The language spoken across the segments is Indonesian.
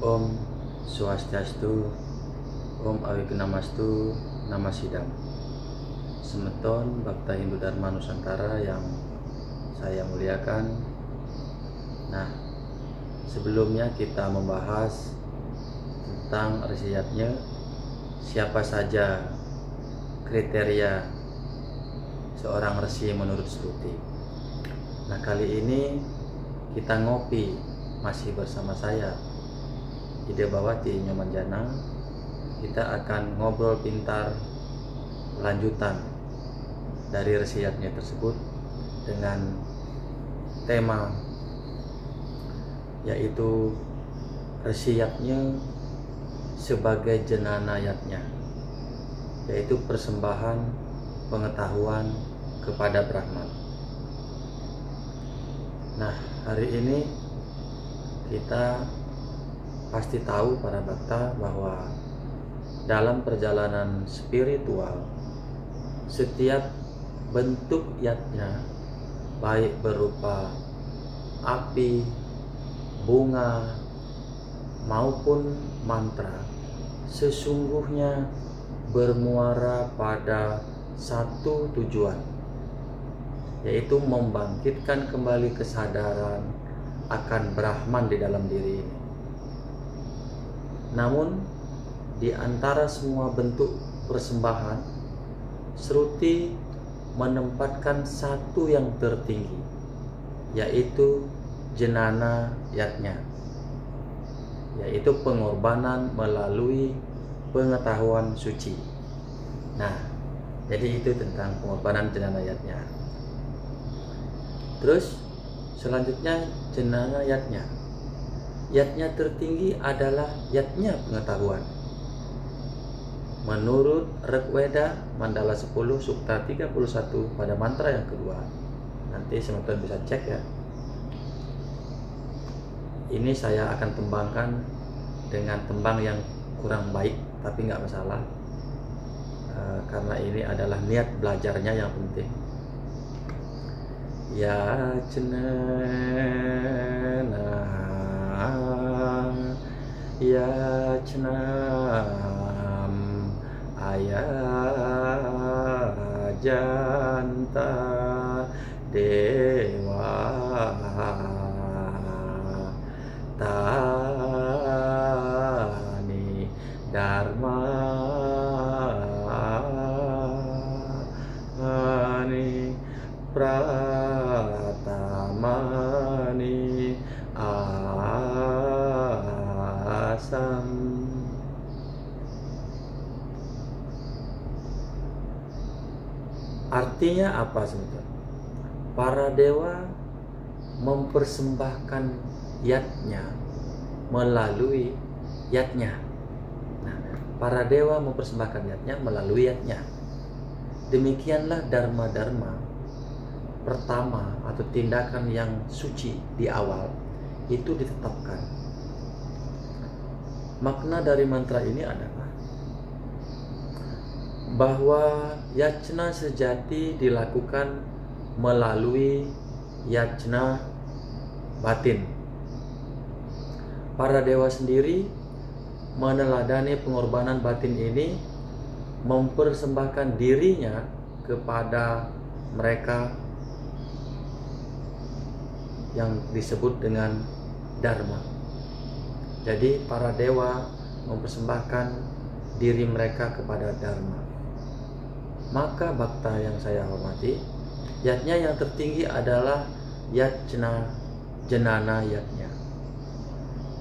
Om Swastiastu, Om Awignamastu, Namasidam. Semeton Bhakta Hindu Dharma Nusantara yang saya muliakan. Nah, sebelumnya kita membahas tentang resiyatnya, siapa saja kriteria seorang resi menurut Shruti. Nah, kali ini kita ngopi masih bersama saya Ida Bawati Nyomanjana. Kita akan ngobrol pintar lanjutan dari resiyatnya tersebut dengan tema yaitu resiyatnya sebagai jenanayatnya, yaitu persembahan pengetahuan kepada Brahman. Nah, hari ini kita pasti tahu para bhakta bahwa dalam perjalanan spiritual setiap bentuk yatnya, baik berupa api, bunga maupun mantra, sesungguhnya bermuara pada satu tujuan, yaitu membangkitkan kembali kesadaran akan Brahman di dalam diri ini. Namun di antara semua bentuk persembahan, Shruti menempatkan satu yang tertinggi, yaitu jenana yatnya, yaitu pengorbanan melalui pengetahuan suci. Nah, jadi itu tentang pengorbanan jenana yatnya. Terus selanjutnya jenana yatnya. Yatnya tertinggi adalah yatnya pengetahuan. Menurut Rigveda Mandala 10 Sukta 31 pada mantra yang kedua. Nanti teman-teman bisa cek ya. Ini saya akan tembangkan dengan tembang yang kurang baik, tapi nggak masalah, karena ini adalah niat belajarnya yang penting. Ya cenana, ya cenam, ayah janta dewa tani dharma ani pratamani asam. Artinya apa sebenarnya? Para dewa mempersembahkan yatnya melalui yatnya. Nah, para dewa mempersembahkan yatnya melalui yatnya. Demikianlah dharma-dharma pertama atau tindakan yang suci di awal itu ditetapkan. Makna dari mantra ini adalah bahwa yajna sejati dilakukan melalui yajna batin. Para dewa sendiri meneladani pengorbanan batin ini, mempersembahkan dirinya kepada mereka yang disebut dengan dharma. Jadi para dewa mempersembahkan diri mereka kepada dharma. Maka bhakta yang saya hormati, yatnya yang tertinggi adalah yajna jenana yatnya,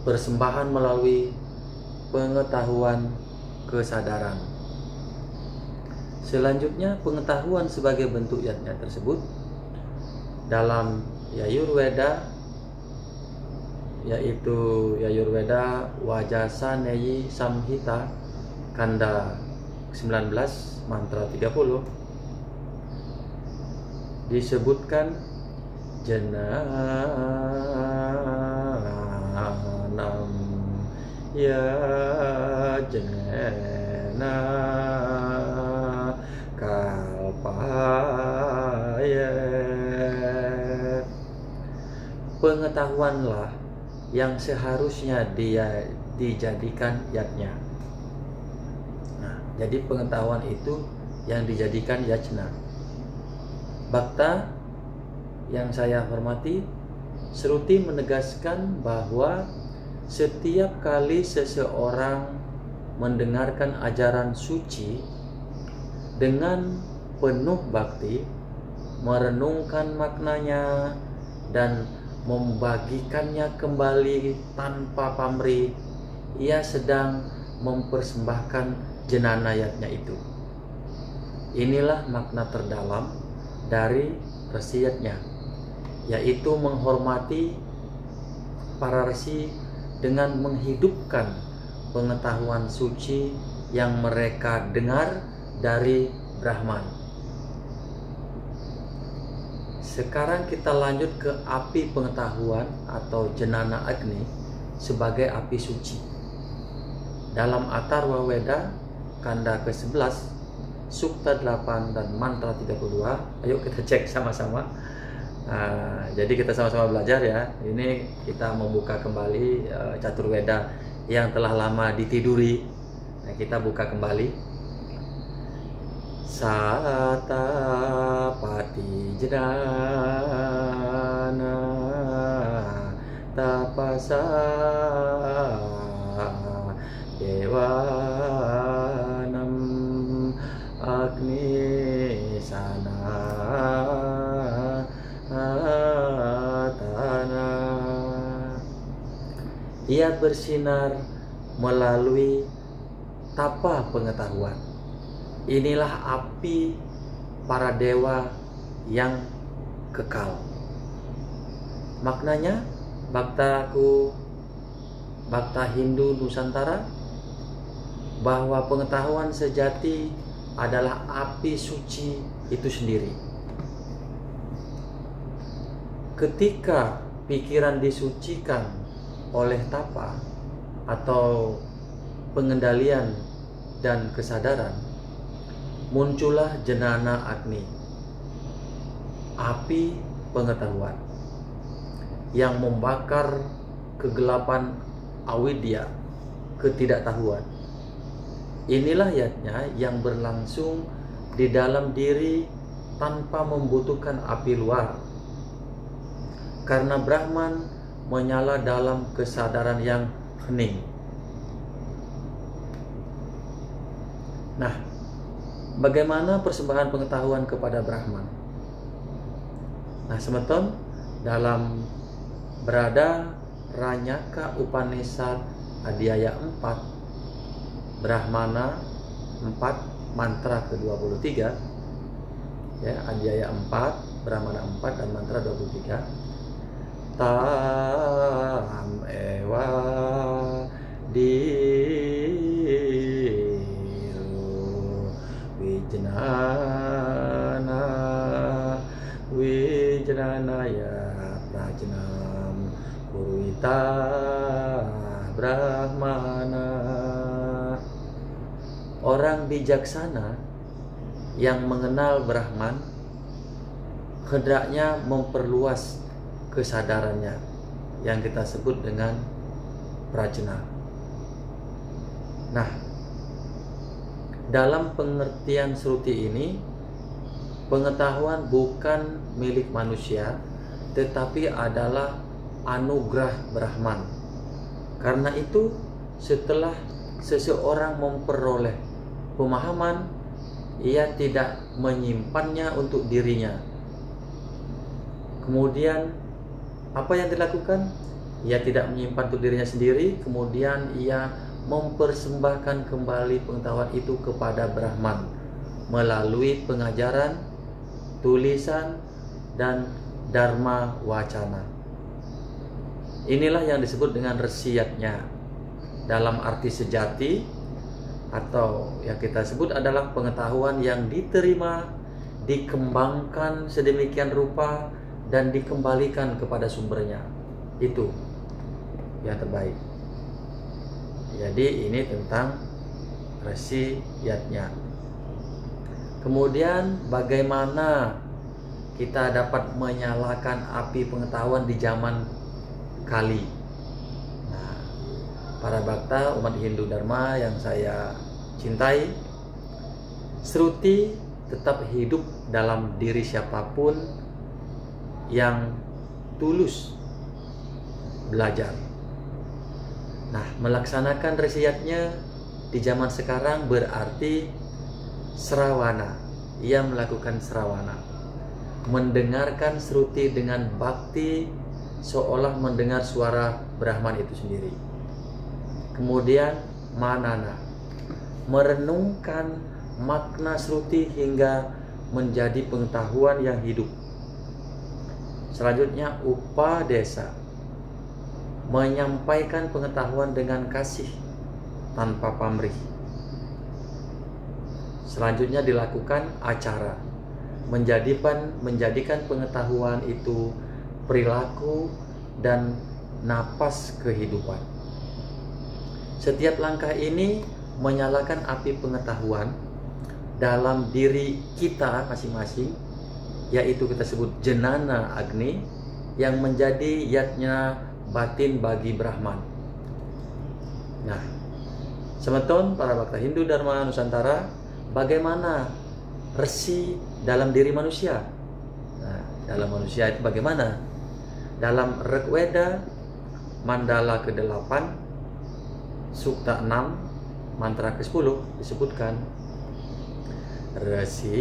persembahan melalui pengetahuan kesadaran. Selanjutnya pengetahuan sebagai bentuk yatnya tersebut dalam Yajurveda, yaitu Yajurveda Wajasaneyi Samhita Kanda 19 mantra 30 disebutkan jenanam ya jena kalpaya. Pengetahuanlah yang seharusnya dia dijadikan yatnya. Nah, jadi pengetahuan itu yang dijadikan yajna. Bhakta yang saya hormati, Shruti menegaskan bahwa setiap kali seseorang mendengarkan ajaran suci dengan penuh bakti, merenungkan maknanya dan membagikannya kembali tanpa pamrih, ia sedang mempersembahkan jenanayatnya itu. Inilah makna terdalam dari resiyatnya, yaitu menghormati para resi dengan menghidupkan pengetahuan suci yang mereka dengar dari Brahman. Sekarang kita lanjut ke api pengetahuan atau jenana Agni sebagai api suci. Dalam Atharva Veda kanda ke-11, Sukta 8 dan mantra 32, ayo kita cek sama-sama. Jadi kita sama-sama belajar ya. Ini kita membuka kembali Caturveda yang telah lama ditiduri. Nah, kita buka kembali. Satapati jnana tapasa devanam agni sanatana. Ia bersinar melalui tapa pengetahuan. Inilah api para dewa yang kekal. Maknanya, Bhaktaku, Bhakta Hindu Nusantara, bahwa pengetahuan sejati adalah api suci itu sendiri. Ketika pikiran disucikan oleh tapa atau pengendalian dan kesadaran, muncullah jenana Agni, api pengetahuan yang membakar kegelapan avidya, ketidaktahuan. Inilah yatnya yang berlangsung di dalam diri tanpa membutuhkan api luar, karena Brahman menyala dalam kesadaran yang hening. Nah, bagaimana persembahan pengetahuan kepada Brahman? Nah, semeton dalam Brada Ranyaka Upanishad Adhyaya 4 Brahmana 4 mantra ke-23 ya, Adhyaya 4 Brahmana 4 dan mantra 23. Tam ewa diru wijnana wijnanaya prajnam kuruita Brahmana. Orang bijaksana yang mengenal Brahman hendaknya memperluas kesadarannya yang kita sebut dengan prajna. Nah, dalam pengertian Shruti ini, pengetahuan bukan milik manusia, tetapi adalah anugerah Brahman. Karena itu, setelah seseorang memperoleh pemahaman, ia tidak menyimpannya untuk dirinya. Kemudian apa yang dilakukan? Ia tidak menyimpan untuk dirinya sendiri, kemudian ia mempersembahkan kembali pengetahuan itu kepada Brahman melalui pengajaran, tulisan, dan dharma wacana. Inilah yang disebut dengan resiyatnya. Dalam arti sejati atau yang kita sebut adalah pengetahuan yang diterima, dikembangkan sedemikian rupa, dan dikembalikan kepada sumbernya. Itu yang terbaik. Jadi ini tentang resiyatnya. Kemudian bagaimana kita dapat menyalakan api pengetahuan di zaman Kali? Nah, para Bhakta umat Hindu Dharma yang saya cintai, Sruti tetap hidup dalam diri siapapun yang tulus belajar. Nah, melaksanakan resiyatnya di zaman sekarang berarti Srawana. Ia melakukan Srawana, mendengarkan Sruti dengan bakti seolah mendengar suara Brahman itu sendiri. Kemudian Manana, merenungkan makna Sruti hingga menjadi pengetahuan yang hidup. Selanjutnya Upadesa, menyampaikan pengetahuan dengan kasih tanpa pamrih. Selanjutnya dilakukan acara, menjadikan pengetahuan itu perilaku dan napas kehidupan. Setiap langkah ini menyalakan api pengetahuan dalam diri kita masing-masing, yaitu kita sebut Jenana Agni, yang menjadi yatnya batin bagi Brahman. Nah, semeton para Bhakta Hindu Dharma Nusantara, bagaimana resi dalam diri manusia? Nah, dalam manusia itu bagaimana? Dalam Rigveda mandala ke-8 sukta 6 mantra ke-10 disebutkan, resi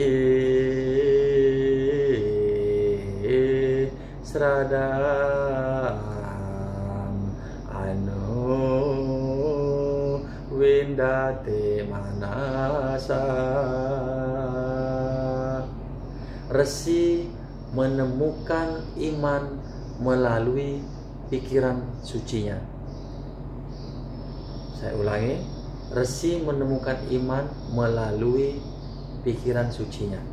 sradam anu windate manasa. Resi menemukan iman melalui pikiran sucinya. Saya ulangi, resi menemukan iman melalui pikiran sucinya.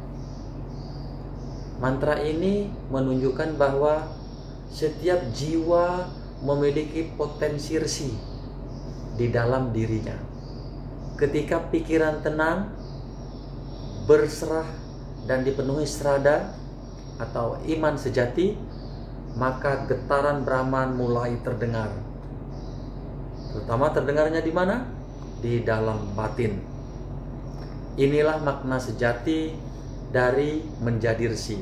Mantra ini menunjukkan bahwa setiap jiwa memiliki potensi resi di dalam dirinya. Ketika pikiran tenang, berserah dan dipenuhi srada atau iman sejati, maka getaran Brahman mulai terdengar. Terutama terdengarnya di mana? Di dalam batin. Inilah makna sejati dari menjadi resi,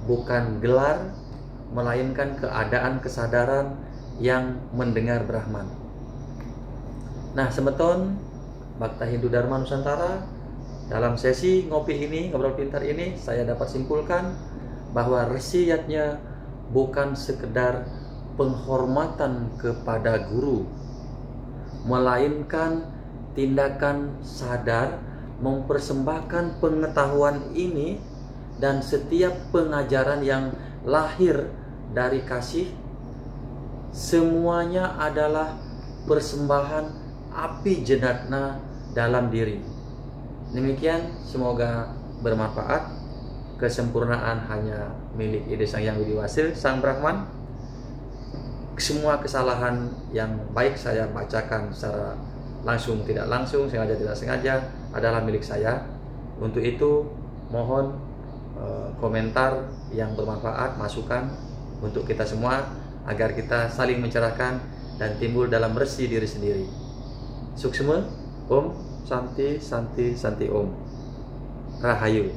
bukan gelar, melainkan keadaan kesadaran yang mendengar Brahman. Nah, semeton Bhakta Hindu Dharma Nusantara, dalam sesi ngopi ini, ngobrol pintar ini, saya dapat simpulkan bahwa resiyatnya bukan sekedar penghormatan kepada guru, melainkan tindakan sadar mempersembahkan pengetahuan ini dan setiap pengajaran yang lahir dari kasih, semuanya adalah persembahan api jenatna dalam diri. Demikian, semoga bermanfaat. Kesempurnaan hanya milik Ide Sang Hyang Widiwasil, Sang Brahman. Semua kesalahan yang baik saya bacakan secara langsung tidak langsung, sengaja tidak sengaja, adalah milik saya. Untuk itu mohon komentar yang bermanfaat, masukan untuk kita semua agar kita saling mencerahkan dan timbul dalam resi diri sendiri. Suksma, Om, Santi, Santi, Santi Om. Rahayu.